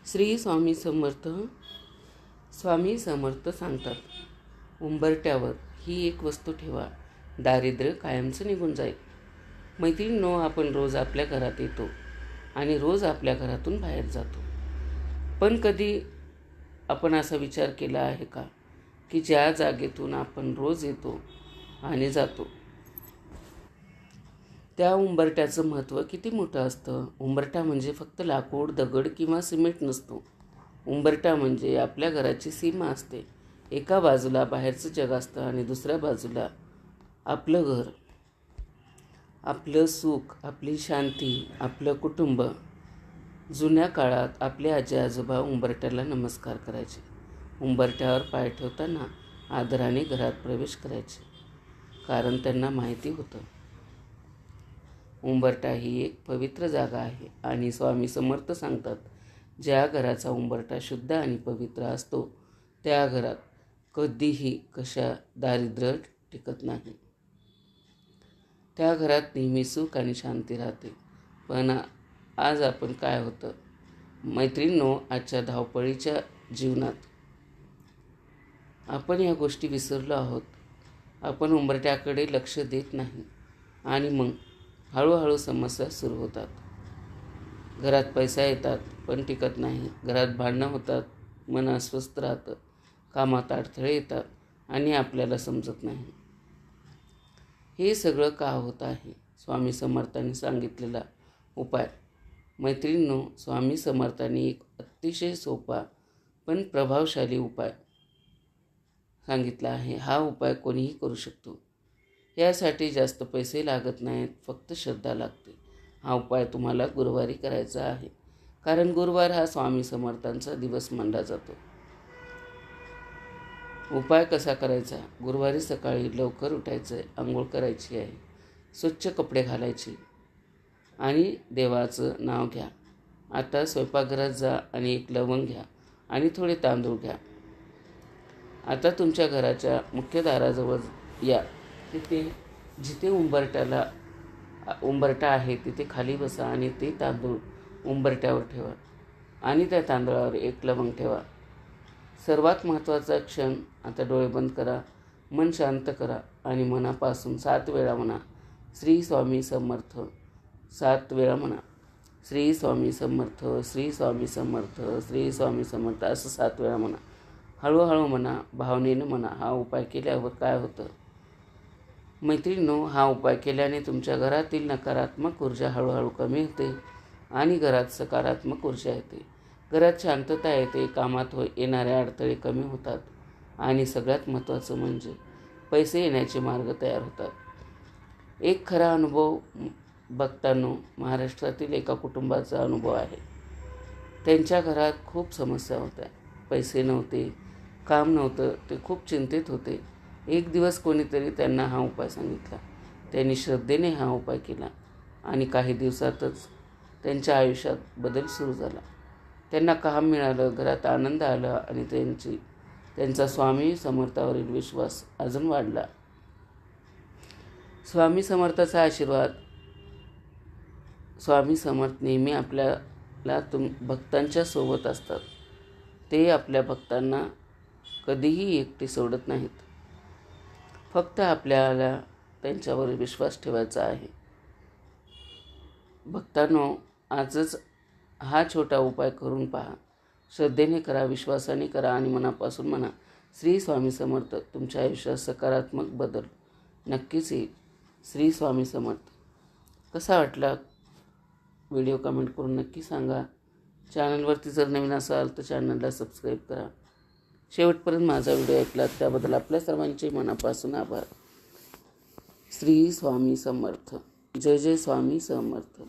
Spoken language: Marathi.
श्री स्वामी समर्थ. स्वामी समर्थ सांगतात, उंबरट्यावर ही एक वस्तू ठेवा, दारिद्र्य कायमचं निघून जाईल. मैत्रिणींनो, आपण रोज आपल्या घरात येतो आणि रोज आपल्या घरातून बाहेर जातो. पण कधी आपण असा विचार केला आहे का की ज्या जागेतून आपण रोज येतो आणि जातो त्या उंबरट्याचं महत्त्व किती मोठं असतं. उंबरठा म्हणजे फक्त लाकूड, दगड किंवा सिमेंट नसतो. उंबरठा म्हणजे आपल्या घराची सीमा असते. एका बाजूला बाहेरचं जग असतं आणि दुसऱ्या बाजूला आपलं घर, आपलं सुख, आपली शांती, आपलं कुटुंब. जुन्या काळात आपले आजी आजोबा उंबरट्याला नमस्कार करायचे. उंबरट्यावर पाय ठेवताना आदराने घरात प्रवेश करायचे, कारण त्यांना माहिती होतं उंबरठा ही एक पवित्र जागा आहे. आणि स्वामी समर्थ सांगतात, ज्या घराचा उंबरठा शुद्ध आणि पवित्र असतो त्या घरात कधीही कशा दारिद्र्य टिकत नाही. त्या घरात नेहमी सुख आणि शांती राहते. पण आज आपण काय होतं मैत्रिणींनो, आजच्या धावपळीच्या जीवनात आपण या गोष्टी विसरलो आहोत. आपण उंबरट्याकडे लक्ष देत नाही आणि मग हळूहळू समस्या सुरू होतात. घरात पैसा येतात पण टिकत नाही. घरात भांडणं होतात, मन अस्वस्थ राहतं, कामात अडथळे येतात आणि आपल्याला समजत नाही हे सगळं का होत आहे. स्वामी समर्थांनी सांगितलेला उपाय. मैत्रिणींनो, स्वामी समर्थांनी एक अतिशय सोपा पण प्रभावशाली उपाय सांगितला आहे. हा उपाय कोणीही करू शकतो. यासाठी जास्त पैसे लागत नाहीत, फक्त श्रद्धा लागते. हा उपाय तुम्हाला गुरुवारी करायचा आहे, कारण गुरुवार हा स्वामी समर्थांचा दिवस मानला जातो. उपाय कसा करायचा? गुरुवारी सकाळी लवकर उठायचं आहे, आंघोळ करायची आहे, स्वच्छ कपडे घालायचे आणि देवाचं नाव घ्या. आता स्वयंपाकघरात जा आणि एक लवंग घ्या आणि थोडे तांदूळ घ्या. आता तुमच्या घराच्या मुख्य दाराजवळ या. तिथे जिथे उंबरठा आहे तिथे खाली बसा आणि ते तांदूळ उंबरट्यावर ठेवा आणि त्या तांदळावर एक लवंग ठेवा. सर्वात महत्त्वाचा क्षण. आता डोळे बंद करा, मन शांत करा आणि मनापासून 7 वेळा म्हणा, श्री स्वामी समर्थ. 7 वेळा म्हणा, श्री स्वामी समर्थ, श्री स्वामी समर्थ, श्री स्वामी समर्थ, असं 7 वेळा म्हणा. हळूहळू म्हणा, भावनेनं म्हणा. हा उपाय केल्यावर काय होतं मैत्रिणींनो, हा उपाय केल्याने तुमच्या घरातील नकारात्मक ऊर्जा हळूहळू कमी होते आणि घरात सकारात्मक ऊर्जा येते. घरात शांतता येते, कामात येणारे अडथळे कमी होतात आणि सगळ्यात महत्त्वाचं म्हणजे पैसे येण्याचे मार्ग तयार होतात. एक खरा अनुभव भक्तांनो, महाराष्ट्रातील एका कुटुंबाचा अनुभव आहे. त्यांच्या घरात खूप समस्या होत्या. पैसे नव्हते, काम नव्हतं, ते खूप चिंतित होते. एक दिवस कोणीतरी त्यांना हा उपाय सांगितला. त्यांनी श्रद्धेने हा उपाय केला आणि काही दिवसातच त्यांच्या आयुष्यात बदल सुरू झाला. त्यांना काम मिळालं, घरात आनंद आला आणि त्यांचा स्वामी समर्थावरील विश्वास अजून वाढला. स्वामी समर्थाचा आशीर्वाद. स्वामी समर्थ नेहमी आपल्याला भक्तांच्या सोबत असतात. ते आपल्या भक्तांना कधीही एकटे सोडत नाहीत. फक्त आपल्याला त्यांच्यावर विश्वास ठेवायचा आहे. भक्तांनो, आजच हा छोटा उपाय करून पहा. श्रद्धेने करा, विश्वासाने करा आणि मनापासून म्हणा, श्री स्वामी समर्थ. तुमच्या आयुष्यात सकारात्मक बदल नक्कीच येईल. श्री स्वामी समर्थ. कसा वाटला व्हिडिओ कमेंट करून नक्की सांगा. चॅनलवरती जर नवीन असाल तर चॅनलला सबस्क्राईब करा. शेवटपर्यंत माझा व्हिडिओ ऐकलात त्याबद्दल आपल्या सर्वांचे मनापासून आभार. श्री स्वामी समर्थ. जय जय स्वामी समर्थ.